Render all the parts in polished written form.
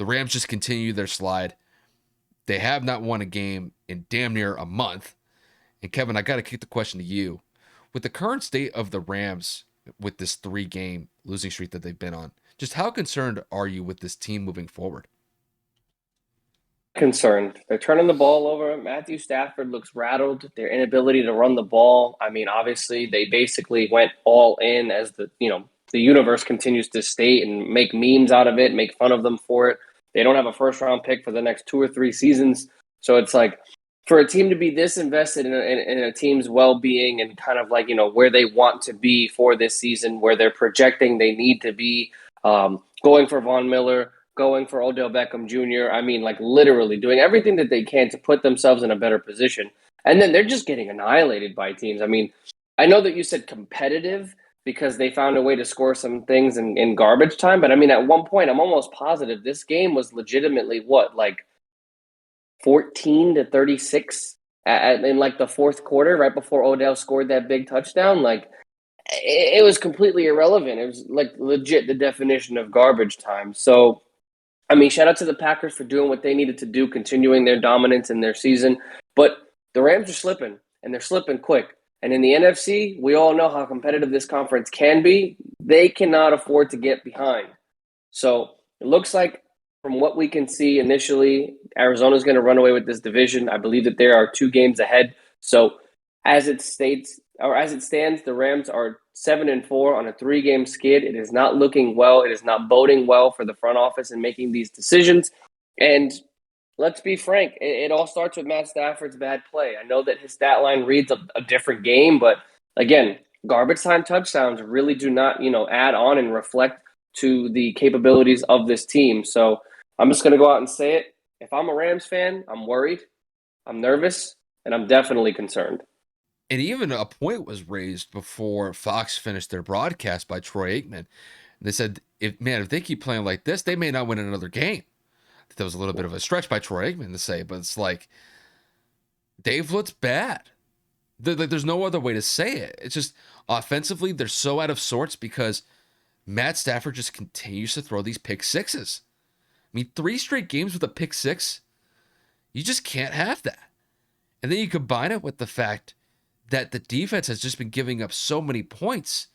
The Rams just continue their slide. They have not won a game in damn near a month. And Kevin, I got to kick the question to you. With the current state of the Rams with this 3-game losing streak that they've been on, just how concerned are you with this team moving forward? Concerned. They're turning the ball over. Matthew Stafford looks rattled. Their inability to run the ball. I mean, obviously, they basically went all in as the universe continues to state and make memes out of it, make fun of them for it. They don't have a first round pick for the next 2 or 3 seasons. So it's like for a team to be this invested in a team's well being and kind of like, where they want to be for this season, where they're projecting they need to be, going for Von Miller, going for Odell Beckham Jr. I mean, like literally doing everything that they can to put themselves in a better position. And then they're just getting annihilated by teams. I mean, I know that you said competitive because they found a way to score some things in garbage time. But I mean, at one point, I'm almost positive this game was legitimately what, like 14-36 in like the fourth quarter, right before Odell scored that big touchdown. Like it was completely irrelevant. It was like legit the definition of garbage time. So I mean, shout out to the Packers for doing what they needed to do, continuing their dominance in their season. But the Rams are slipping, and they're slipping quick. And in the NFC, we all know how competitive this conference can be. They cannot afford to get behind. So it looks like, from what we can see initially, Arizona's going to run away with this division. I believe that there are 2 games ahead. So as it states, or as it stands, the Rams are 7-4 on a 3-game skid. It is not looking well. It is not boding well for the front office in making these decisions. And let's be frank, it all starts with Matt Stafford's bad play. I know that his stat line reads a different game, but again, garbage time touchdowns really do not, add on and reflect to the capabilities of this team. So I'm just going to go out and say it. If I'm a Rams fan, I'm worried, I'm nervous, and I'm definitely concerned. And even a point was raised before Fox finished their broadcast by Troy Aikman. And they said, if they keep playing like this, they may not win another game. That was a little bit of a stretch by Troy Aikman to say, but it's like, Dave looks bad. There's no other way to say it. It's just offensively, they're so out of sorts because Matt Stafford just continues to throw these pick sixes. I mean, 3 straight games with a pick six, you just can't have that. And then you combine it with the fact that the defense has just been giving up so many points.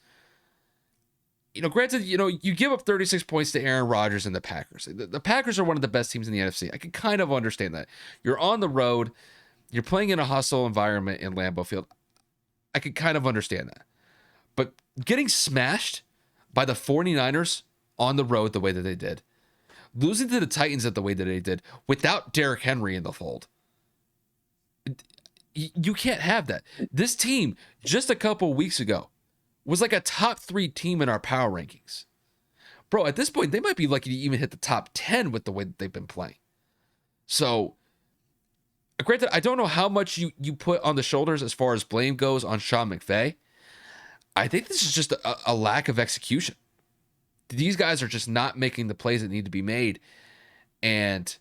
Granted, you give up 36 points to Aaron Rodgers and the Packers. The Packers are one of the best teams in the NFC. I can kind of understand that. You're on the road. You're playing in a hostile environment in Lambeau Field. I can kind of understand that. But getting smashed by the 49ers on the road the way that they did, losing to the Titans the way that they did, without Derrick Henry in the fold, you can't have that. This team, just a couple weeks ago, was like a top 3 team in our power rankings. Bro, at this point, they might be lucky to even hit the top 10 with the way that they've been playing. So, granted, I don't know how much you put on the shoulders as far as blame goes on Sean McVay. I think this is just a lack of execution. These guys are just not making the plays that need to be made, and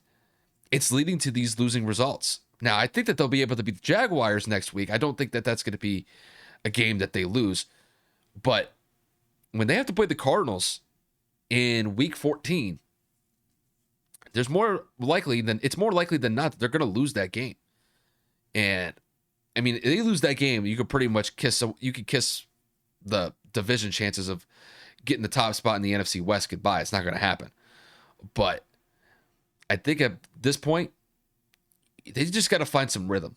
it's leading to these losing results. Now, I think that they'll be able to beat the Jaguars next week. I don't think that that's going to be a game that they lose. But when they have to play the Cardinals in week 14, it's more likely than not that they're going to lose that game. And I mean, if they lose that game, you could pretty much kiss the division chances of getting the top spot in the NFC West goodbye. It's not going to happen. But I think at this point, they just got to find some rhythm.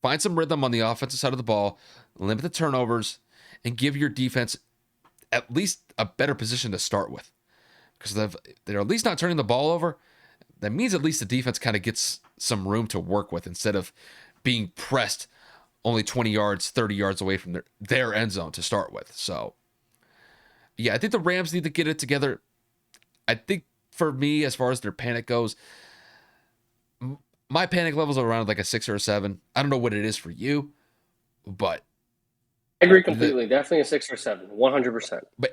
Find some rhythm on the offensive side of the ball, limit the turnovers, and give your defense at least a better position to start with. Because they're at least not turning the ball over. That means at least the defense kind of gets some room to work with instead of being pressed only 20 yards, 30 yards away from their end zone to start with. So, yeah, I think the Rams need to get it together. I think for me, as far as their panic goes, my panic levels are around like a 6 or a 7. I don't know what it is for you, but I agree completely. Definitely a 6 or 7, 100%. But